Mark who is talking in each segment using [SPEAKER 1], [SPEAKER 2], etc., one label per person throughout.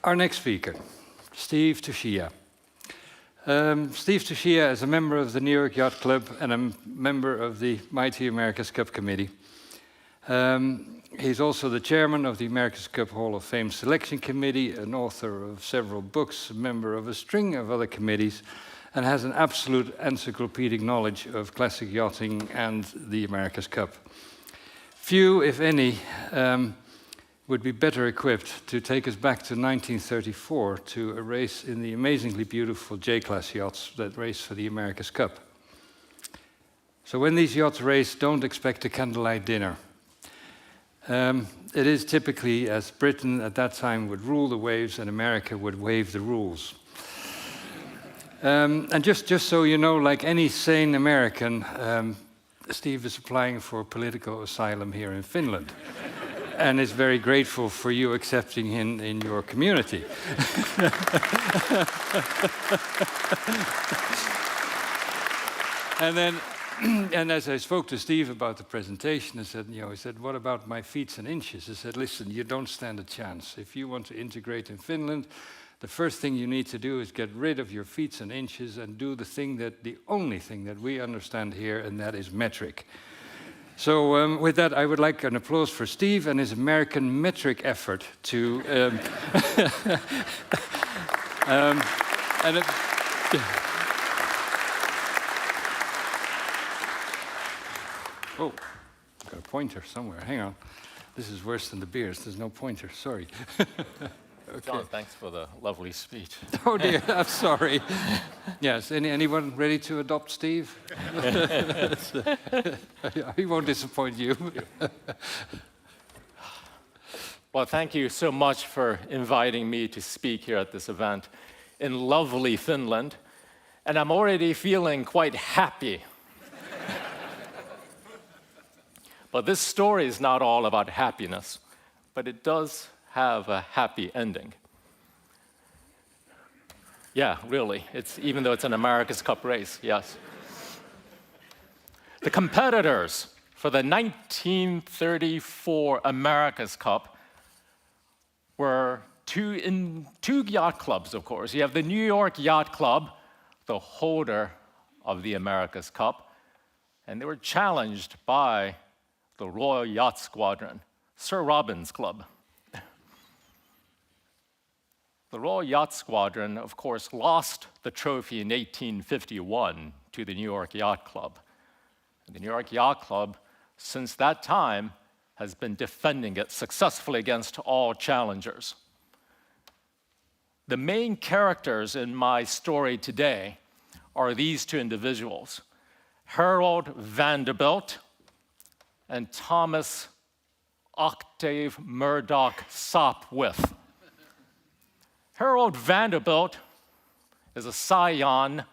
[SPEAKER 1] Our next speaker, Steve Tsuchiya. Steve Tsuchiya is a member of the New York Yacht Club and a member of the Mighty America's Cup Committee. He's also the chairman of the America's Cup Hall of Fame Selection Committee, an author of several books, a member of a string of other committees, and has an absolute encyclopedic knowledge of classic yachting and the America's Cup. Few, if any, would be better equipped to take us back to 1934 to a race in the amazingly beautiful J-class yachts that race for the America's Cup. So when these yachts race, don't expect a candlelight dinner. It is typically as Britain at that time would rule the waves and America would waive the rules. And just so you know, like any sane American, Steve is applying for political asylum here in Finland and is very grateful for you accepting him in your community. And as I spoke to Steve about the presentation, I said, he said, what about my feet and inches? I said, listen, you don't stand a chance. If you want to integrate in Finland, the first thing you need to do is get rid of your feet and inches and do the only thing that we understand here, and that is metric. So with that, I would like an applause for Steve and his American metric effort to... Oh, I've got a pointer somewhere. Hang on. This is worse than the beers. There's no pointer. Sorry.
[SPEAKER 2] Okay. John, thanks for the lovely speech.
[SPEAKER 1] Oh dear, I'm sorry. Yes, anyone ready to adopt Steve? He won't disappoint you.
[SPEAKER 2] Well, thank you so much for inviting me to speak here at this event in lovely Finland. And I'm already feeling quite happy. But this story is not all about happiness, but it does have a happy ending. Yeah, really, even though it's an America's Cup race, yes. The competitors for the 1934 America's Cup were two yacht clubs, of course. You have the New York Yacht Club, the holder of the America's Cup, and they were challenged by the Royal Yacht Squadron, Sir Robin's Club. The Royal Yacht Squadron, of course, lost the trophy in 1851 to the New York Yacht Club. And the New York Yacht Club, since that time, has been defending it successfully against all challengers. The main characters in my story today are these two individuals, Harold Vanderbilt and Thomas Octave Murdoch Sopwith. Harold Vanderbilt is a scion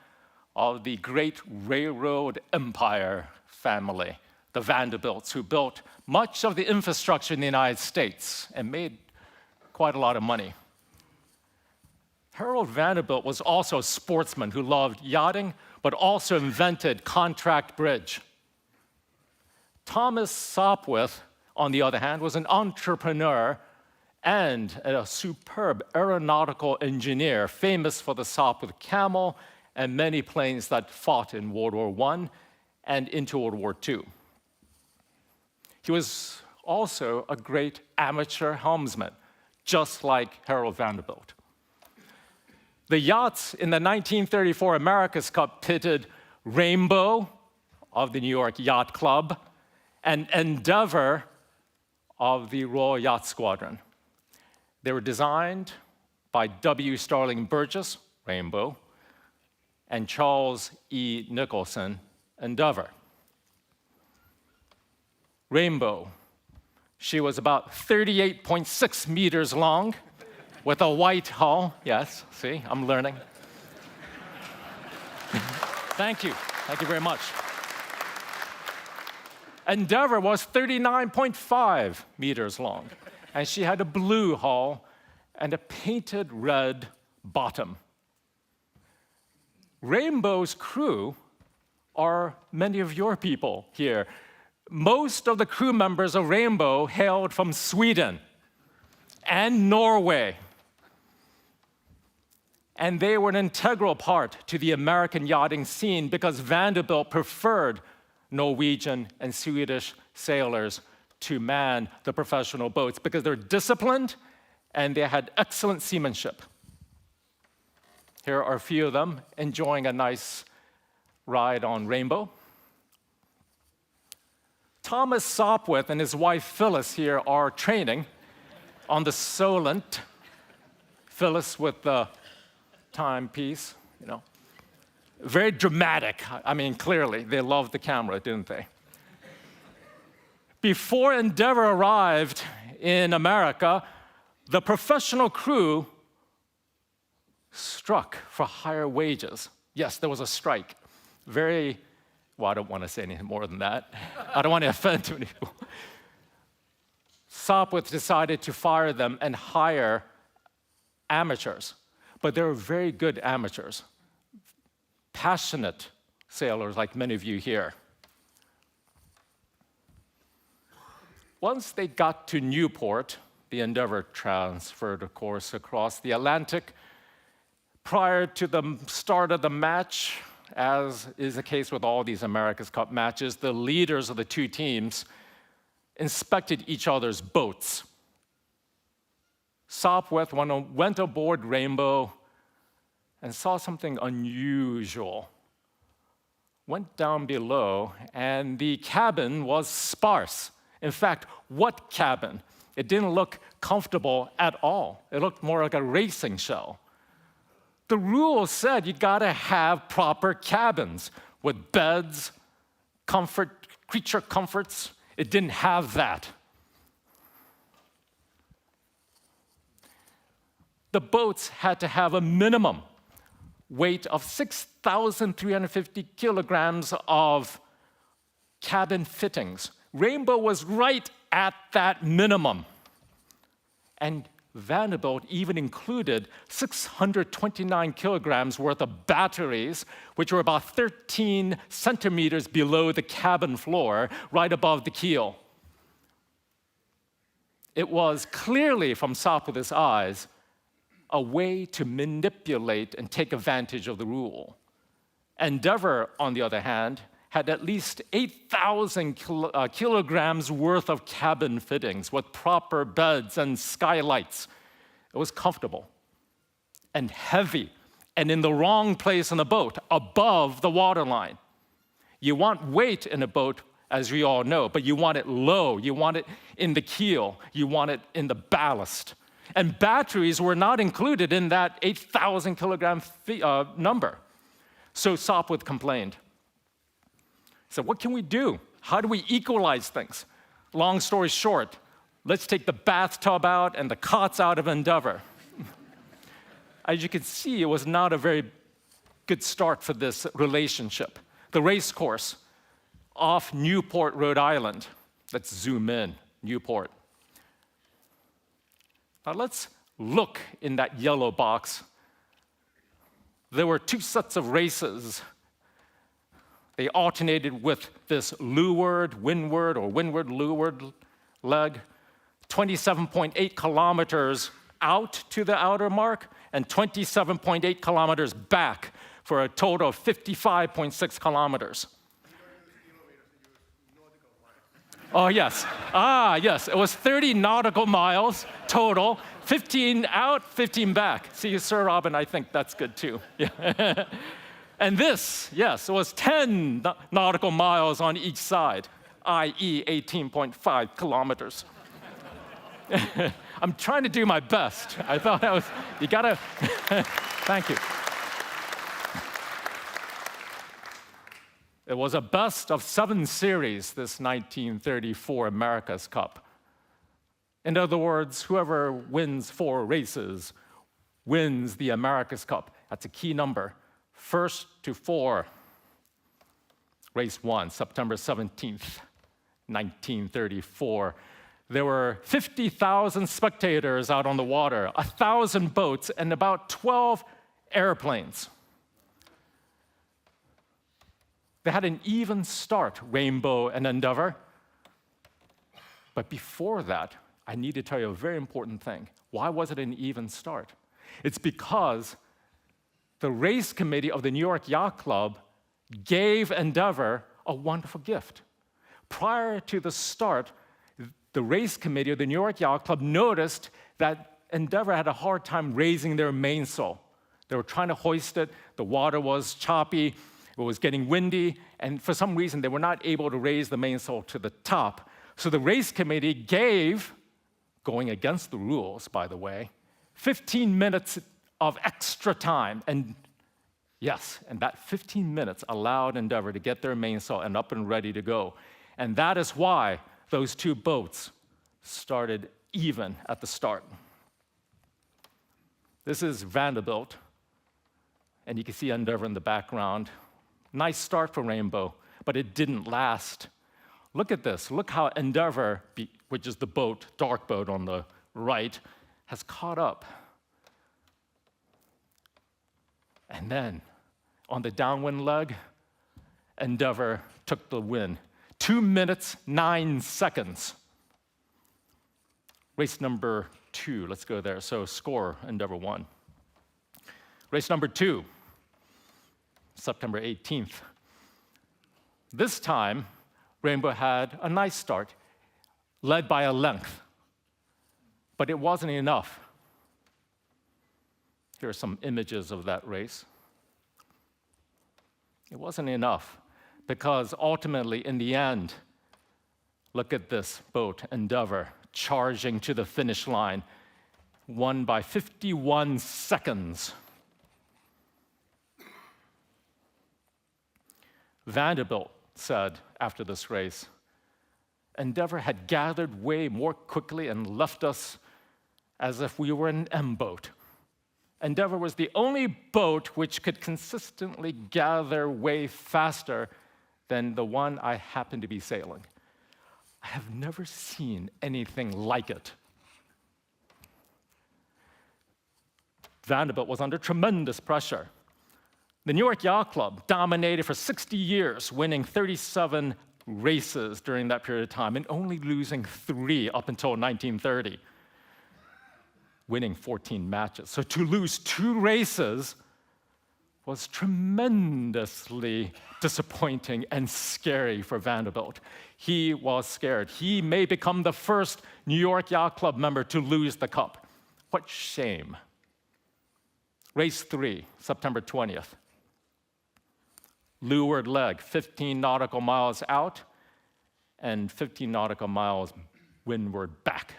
[SPEAKER 2] of the great railroad empire family, the Vanderbilts, who built much of the infrastructure in the United States and made quite a lot of money. Harold Vanderbilt was also a sportsman who loved yachting, but also invented contract bridge. Thomas Sopwith, on the other hand, was an entrepreneur and a superb aeronautical engineer, famous for the Sopwith Camel and many planes that fought in World War I and into World War II. He was also a great amateur helmsman, just like Harold Vanderbilt. The yachts in the 1934 America's Cup pitted Rainbow of the New York Yacht Club and Endeavor of the Royal Yacht Squadron. They were designed by W. Starling Burgess, Rainbow, and Charles E. Nicholson, Endeavor. Rainbow, she was about 38.6 meters long with a white hull. Yes, see, I'm learning. Thank you very much. Endeavor was 39.5 meters long, and she had a blue hull and a painted red bottom. Rainbow's crew are many of your people here. Most of the crew members of Rainbow hailed from Sweden and Norway. And they were an integral part to the American yachting scene because Vanderbilt preferred Norwegian and Swedish sailors to man the professional boats because they're disciplined and they had excellent seamanship. Here are a few of them enjoying a nice ride on Rainbow. Thomas Sopwith and his wife Phyllis here are training on the Solent. Phyllis with the timepiece, you know. Very dramatic. I mean, clearly, they loved the camera, didn't they? Before Endeavour arrived in America, the professional crew struck for higher wages. Yes, there was a strike. Well, I don't want to say anything more than that. I don't want to offend too many people. Sopwith decided to fire them and hire amateurs. But they were very good amateurs, passionate sailors like many of you here. Once they got to Newport, the Endeavour transferred, of course, across the Atlantic. Prior to the start of the match, as is the case with all these America's Cup matches, the leaders of the two teams inspected each other's boats. Sopwith went aboard Rainbow and saw something unusual. Went down below, and the cabin was sparse. In fact, what cabin? It didn't look comfortable at all. It looked more like a racing show. The rules said you gotta have proper cabins with beds, creature comforts. It didn't have that. The boats had to have a minimum weight of 6,350 kilograms of cabin fittings. Rainbow was right at that minimum. And Vanderbilt even included 629 kilograms worth of batteries, which were about 13 centimeters below the cabin floor, right above the keel. It was clearly, from Sopwith's eyes, a way to manipulate and take advantage of the rule. Endeavour, on the other hand, had at least 8,000 kilograms worth of cabin fittings with proper beds and skylights. It was comfortable and heavy and in the wrong place in the boat, above the waterline. You want weight in a boat, as we all know, but you want it low. You want it in the keel. You want it in the ballast. And batteries were not included in that 8,000 kilogram number. So Sopwith complained. So what can we do? How do we equalize things? Long story short, let's take the bathtub out and the cots out of Endeavour. As you can see, it was not a very good start for this relationship. The race course off Newport, Rhode Island. Let's zoom in, Newport. Now let's look in that yellow box. There were two sets of races. They alternated with this leeward, windward, or windward, leeward leg, 27.8 kilometers out to the outer mark and 27.8 kilometers back for a total of 55.6 kilometers. Oh, yes. Yes. It was 30 nautical miles total, 15 out, 15 back. See, Sir Robin, I think that's good too. Yeah. And this, yes, it was 10 nautical miles on each side, i.e. 18.5 kilometers. I'm trying to do my best. I thought that was, you gotta, thank you. It was a best of 7 series, this 1934 America's Cup. In other words, whoever wins 4 races wins the America's Cup. That's a key number. First to 4. Race 1, September 17th, 1934. There were 50,000 spectators out on the water, 1,000 boats, and about 12 airplanes. They had an even start, Rainbow and Endeavour. But before that, I need to tell you a very important thing. Why was it an even start? It's because the race committee of the New York Yacht Club gave Endeavour a wonderful gift. Prior to the start, the race committee of the New York Yacht Club noticed that Endeavour had a hard time raising their mainsail. They were trying to hoist it, the water was choppy, it was getting windy, and for some reason they were not able to raise the mainsail to the top. So the race committee gave, going against the rules, by the way, 15 minutes of extra time. And yes, and that 15 minutes allowed Endeavour to get their mainsail and up and ready to go. And that is why those two boats started even at the start. This is Vanderbilt, and you can see Endeavour in the background. Nice start for Rainbow, but it didn't last. Look at this. Look how Endeavour, which is the boat, dark boat on the right, has caught up. And then, on the downwind leg, Endeavour took the win. 2 minutes, 9 seconds. Race number 2, let's go there. So score, Endeavour won. Race number 2, September 18th. This time, Rainbow had a nice start, led by a length, but it wasn't enough. Here are some images of that race. It wasn't enough, because ultimately, in the end, look at this boat, Endeavour, charging to the finish line, won by 51 seconds. Vanderbilt said after this race, Endeavour had gathered way more quickly and left us as if we were an M boat. Endeavour was the only boat which could consistently gather way faster than the one I happened to be sailing. I have never seen anything like it. Vanderbilt was under tremendous pressure. The New York Yacht Club dominated for 60 years, winning 37 races during that period of time and only losing 3 up until 1930, winning 14 matches. So to lose 2 races was tremendously disappointing and scary for Vanderbilt. He was scared. He may become the first New York Yacht Club member to lose the cup. What shame. Race 3, September 20th. Leeward leg, 15 nautical miles out and 15 nautical miles windward back.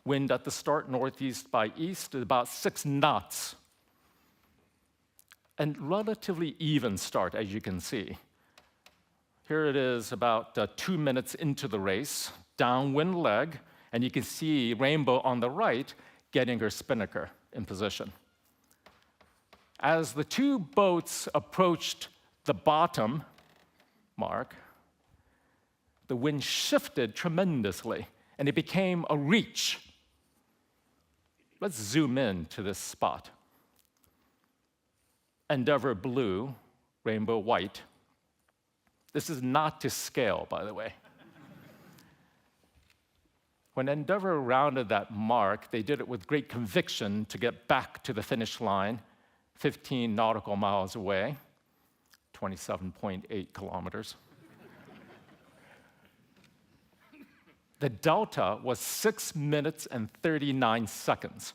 [SPEAKER 2] Wind at the start, northeast by east, at about 6 knots. And relatively even start, as you can see. Here it is about 2 minutes into the race, downwind leg, and you can see Rainbow on the right getting her spinnaker in position. As the 2 boats approached the bottom mark, the wind shifted tremendously, and it became a reach. Let's zoom in to this spot. Endeavour blue, Rainbow white. This is not to scale, by the way. When Endeavour rounded that mark, they did it with great conviction to get back to the finish line, 15 nautical miles away, 27.8 kilometers. The delta was 6 minutes and 39 seconds.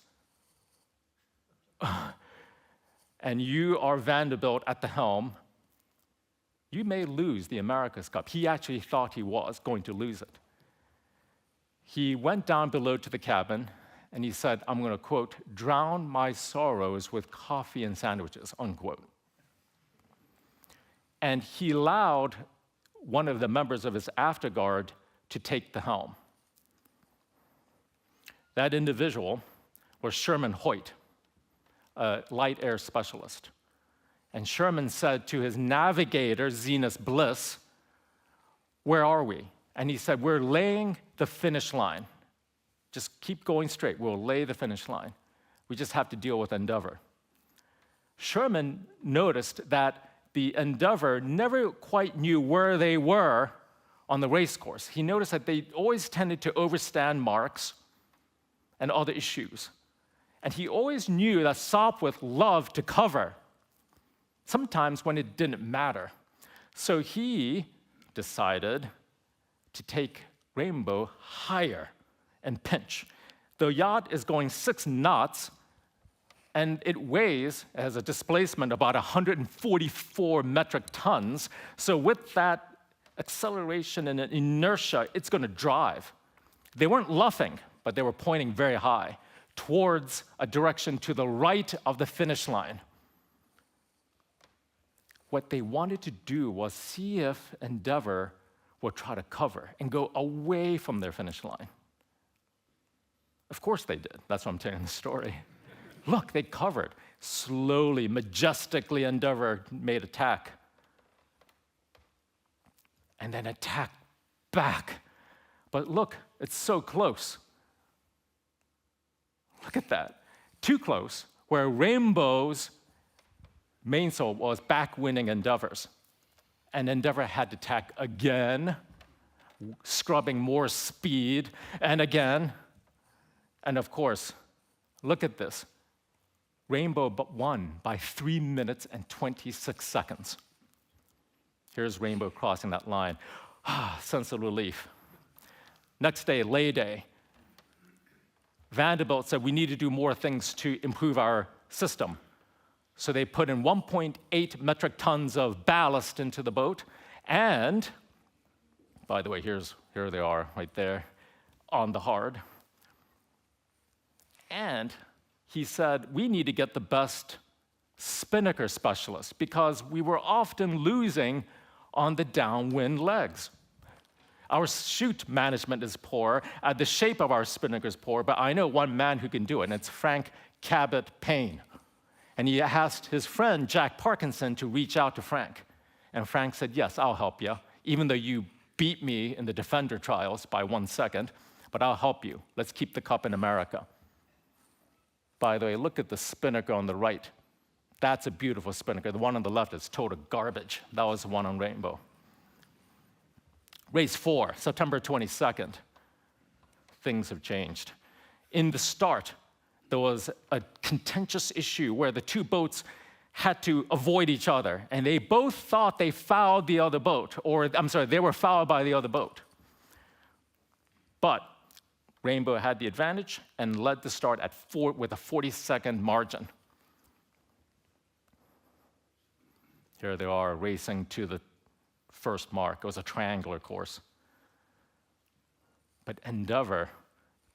[SPEAKER 2] And you are Vanderbilt at the helm. You may lose the America's Cup. He actually thought he was going to lose it. He went down below to the cabin, and he said, I'm going to, quote, drown my sorrows with coffee and sandwiches, unquote. And he allowed one of the members of his afterguard to take the helm. That individual was Sherman Hoyt, a light air specialist. And Sherman said to his navigator, Zenas Bliss, where are we? And he said, we're laying the finish line. Just keep going straight. We'll lay the finish line. We just have to deal with Endeavour. Sherman noticed that the Endeavour never quite knew where they were on the race course. He noticed that they always tended to overstand marks and other issues. And he always knew that Sopwith loved to cover, sometimes when it didn't matter. So he decided to take Rainbow higher and pinch. The yacht is going 6 knots, and it weighs, as a displacement, about 144 metric tons. So with that acceleration and inertia, it's going to drive. They weren't luffing, but they were pointing very high towards a direction to the right of the finish line. What they wanted to do was see if Endeavour would try to cover and go away from their finish line. Of course they did. That's why I'm telling the story. Look, they covered. Slowly, majestically, Endeavour made attack. And then attacked back. But look, it's so close. Look at that. Too close, where Rainbow's mainsail was back-winning Endeavour's. And Endeavour had to tack again, scrubbing more speed, and again. And of course, look at this. Rainbow won by 3 minutes and 26 seconds. Here's Rainbow crossing that line. Sense of relief. Next day, lay day. Vanderbilt said we need to do more things to improve our system. So they put in 1.8 metric tons of ballast into the boat. And, by the way, here they are right there on the hard. And he said, we need to get the best spinnaker specialist because we were often losing on the downwind legs. Our chute management is poor, the shape of our spinnaker is poor, but I know one man who can do it, and it's Frank Cabot Payne. And he asked his friend, Jack Parkinson, to reach out to Frank. And Frank said, yes, I'll help you, even though you beat me in the Defender trials by 1 second, but I'll help you. Let's keep the cup in America. By the way, look at the spinnaker on the right. That's a beautiful spinnaker. The one on the left is total garbage. That was the one on Rainbow. Race 4, September 22nd. Things have changed. In the start, there was a contentious issue where the two boats had to avoid each other, and they both thought they fouled the other boat, or I'm sorry, they were fouled by the other boat. But Rainbow had the advantage and led the start at with a 40-second margin. Here they are racing to the first mark. It was a triangular course. But Endeavour,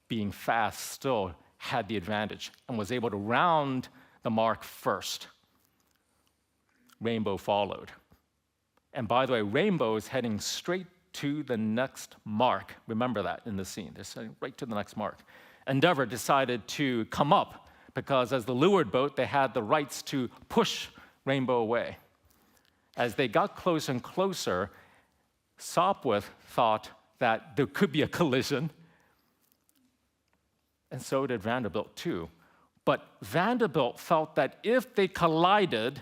[SPEAKER 2] being fast still, had the advantage and was able to round the mark first. Rainbow followed. And by the way, Rainbow is heading straight to the next mark. Remember that in the scene. They're heading right to the next mark. Endeavour decided to come up because as the leeward boat, they had the rights to push Rainbow away. As they got closer and closer, Sopwith thought that there could be a collision, and so did Vanderbilt too. But Vanderbilt felt that if they collided,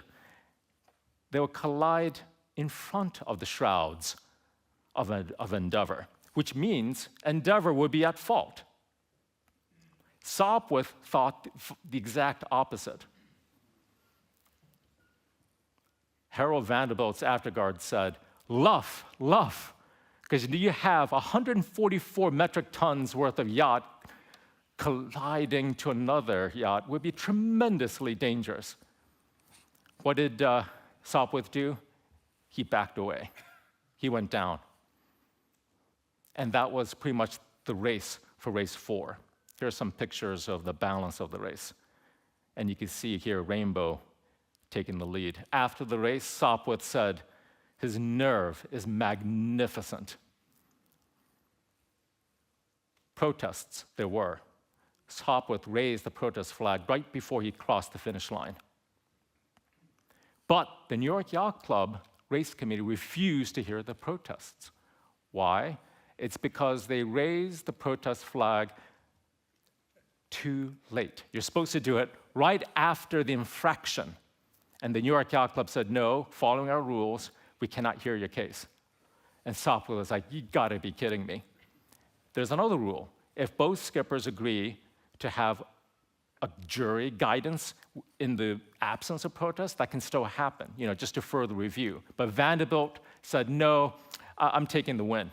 [SPEAKER 2] they would collide in front of the shrouds of Endeavour, which means Endeavour would be at fault. Sopwith thought the exact opposite. Harold Vanderbilt's afterguard said, luff, because you have 144 metric tons worth of yacht colliding to another yacht would be tremendously dangerous. What did Sopwith do? He backed away. He went down. And that was pretty much the race for race 4. Here are some pictures of the balance of the race. And you can see here Rainbow taking the lead. After the race, Sopwith said, his nerve is magnificent. Protests there were. Sopwith raised the protest flag right before he crossed the finish line. But the New York Yacht Club race committee refused to hear the protests. Why? It's because they raised the protest flag too late. You're supposed to do it right after the infraction. And the New York Yacht Club said, no, following our rules, we cannot hear your case. And Sopwith was like, you gotta be kidding me. There's another rule. If both skippers agree to have a jury guidance in the absence of protest, that can still happen, just to further review. But Vanderbilt said, no, I'm taking the win.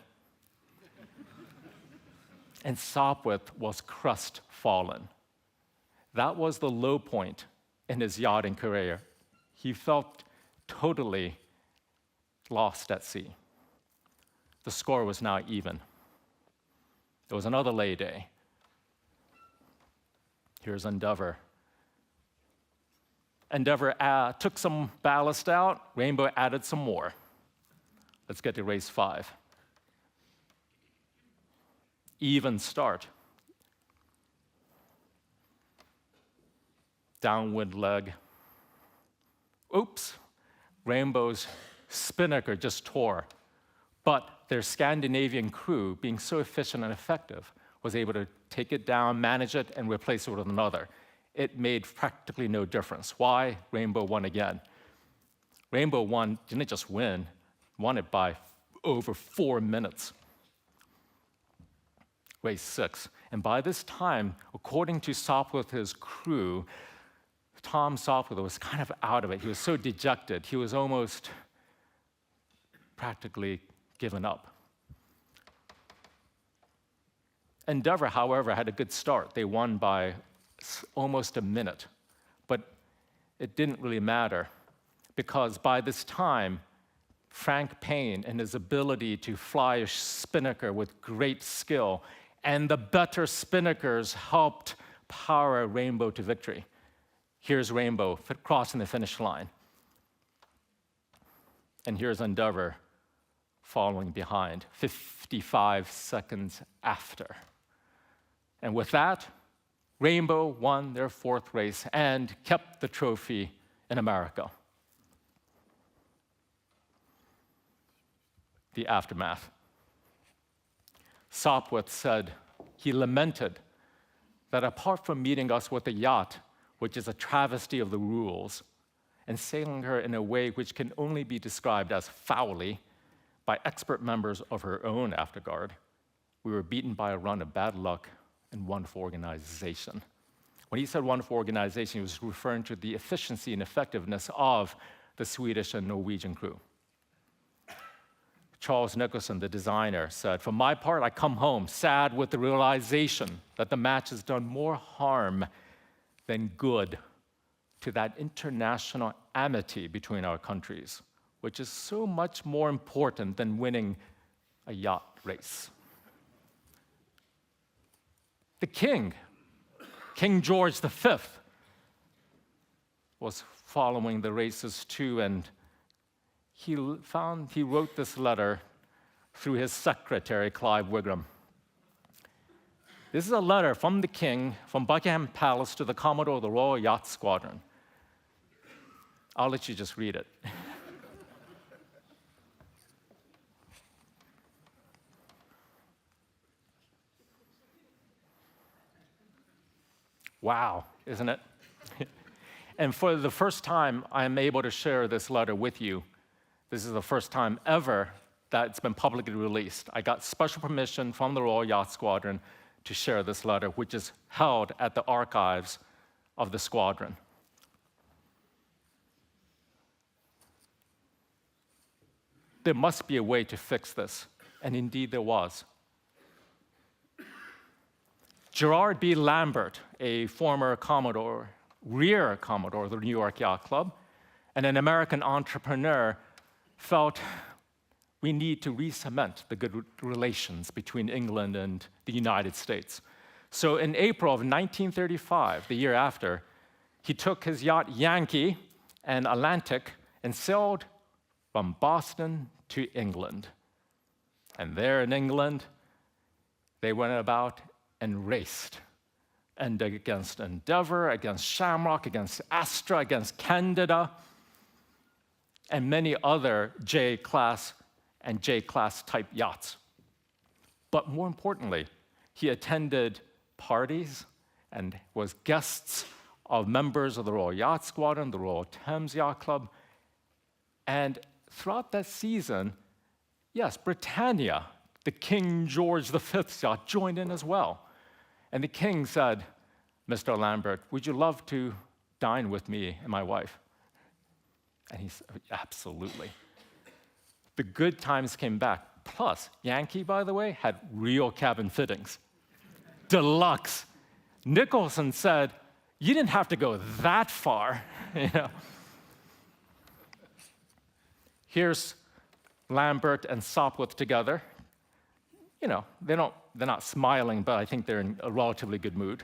[SPEAKER 2] And Sopwith was crestfallen. That was the low point in his yachting career. He felt totally lost at sea. The score was now even. There was another lay day. Here's Endeavour. Endeavour took some ballast out. Rainbow added some more. Let's get to race 5. Even start. Downwind leg. Oops. Rainbow's spinnaker just tore. But their Scandinavian crew, being so efficient and effective, was able to take it down, manage it, and replace it with another. It made practically no difference. Why? Rainbow won again. Rainbow didn't just win, won it by over 4 minutes. Race 6. And by this time, according to Sopwith's crew, Tom Sopwith was kind of out of it. He was so dejected. He was almost practically given up. Endeavour, however, had a good start. They won by almost a minute. But it didn't really matter, because by this time, Frank Payne and his ability to fly a spinnaker with great skill, and the better spinnakers helped power Rainbow to victory. Here's Rainbow crossing the finish line. And here's Endeavour following behind, 55 seconds after. And with that, Rainbow won their 4th race and kept the trophy in America. The aftermath. Sopwith said he lamented that apart from meeting us with a yacht, which is a travesty of the rules, and sailing her in a way which can only be described as foully by expert members of her own afterguard, we were beaten by a run of bad luck and wonderful organization. When he said wonderful organization, he was referring to the efficiency and effectiveness of the Swedish and Norwegian crew. Charles Nicholson, the designer, said, "For my part, I come home sad with the realization that the match has done more harm than good to that international amity between our countries, which is so much more important than winning a yacht race." The king, King George V, was following the races too, and he wrote this letter through his secretary, Clive Wigram. This is a letter from the king, from Buckingham Palace to the Commodore of the Royal Yacht Squadron. I'll let you just read it. Wow, isn't it? And for the first time, I'm able to share this letter with you. This is the first time ever that it's been publicly released. I got special permission from the Royal Yacht Squadron to share this letter, which is held at the archives of the squadron. There must be a way to fix this, and indeed there was. Gerard B. Lambert, a former Commodore, rear Commodore of the New York Yacht Club, and an American entrepreneur, felt we need to re-cement the good relations between England and the United States. So in April of 1935, the year after, he took his yacht Yankee and Atlantic and sailed from Boston to England. And there in England, they went about and raced, and against Endeavour, against Shamrock, against Astra, against Candida, and many other J-class and J-class type yachts. But more importantly, he attended parties and was guests of members of the Royal Yacht Squadron, the Royal Thames Yacht Club, and throughout that season, yes, Britannia, the King George V's yacht, joined in as well. And the king said, Mr. Lambert, would you love to dine with me and my wife? And he said, absolutely. The good times came back. Plus, Yankee, by the way, had real cabin fittings. Deluxe. Nicholson said, you didn't have to go that far. You know? Here's Lambert and Sopwith together. You know, they're not smiling, but I think they're in a relatively good mood.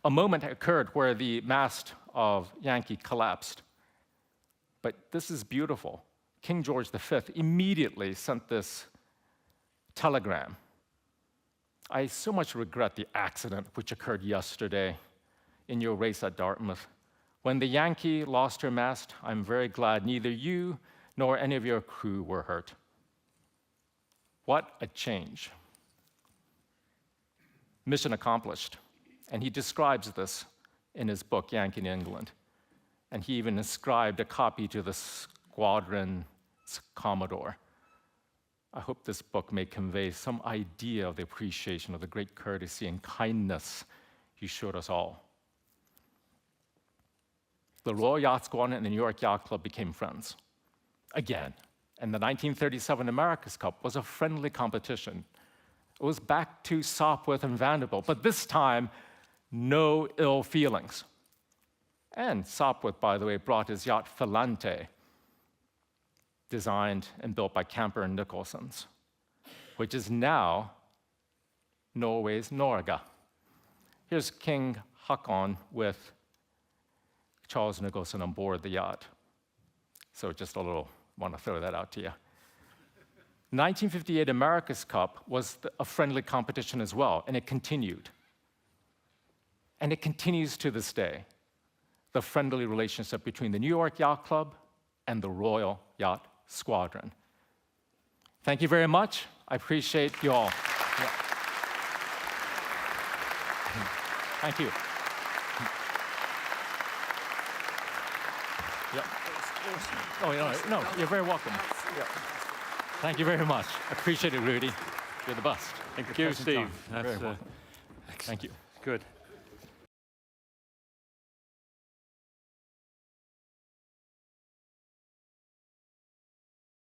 [SPEAKER 2] A moment occurred where the mast of Yankee collapsed. But this is beautiful. King George V immediately sent this telegram. I so much regret the accident which occurred yesterday in your race at Dartmouth. When the Yankee lost her mast, I'm very glad neither you nor any of your crew were hurt. What a change. Mission accomplished. And he describes this in his book, Yankee in England. And he even inscribed a copy to the squadron's Commodore. I hope this book may convey some idea of the appreciation of the great courtesy and kindness he showed us all. The Royal Yacht Squadron and the New York Yacht Club became friends. Again, and the 1937 America's Cup was a friendly competition. It was back to Sopwith and Vanderbilt, but this time, no ill feelings. And Sopwith, by the way, brought his yacht Filante, designed and built by Camper and Nicholson's, which is now Norway's Norge. Here's King Haakon with Charles Nicholson on board the yacht. So just want to throw that out to you. 1958 America's Cup was a friendly competition as well, and it continued. And it continues to this day, the friendly relationship between the New York Yacht Club and the Royal Yacht Squadron. Thank you very much. I appreciate you all. Yeah. Thank you. Yep. Oh, no, you're very welcome. Yeah. Thank you very much. I appreciate it, Rudy. You're the best.
[SPEAKER 1] Thank you, Steve.
[SPEAKER 2] Thank you.
[SPEAKER 1] Good.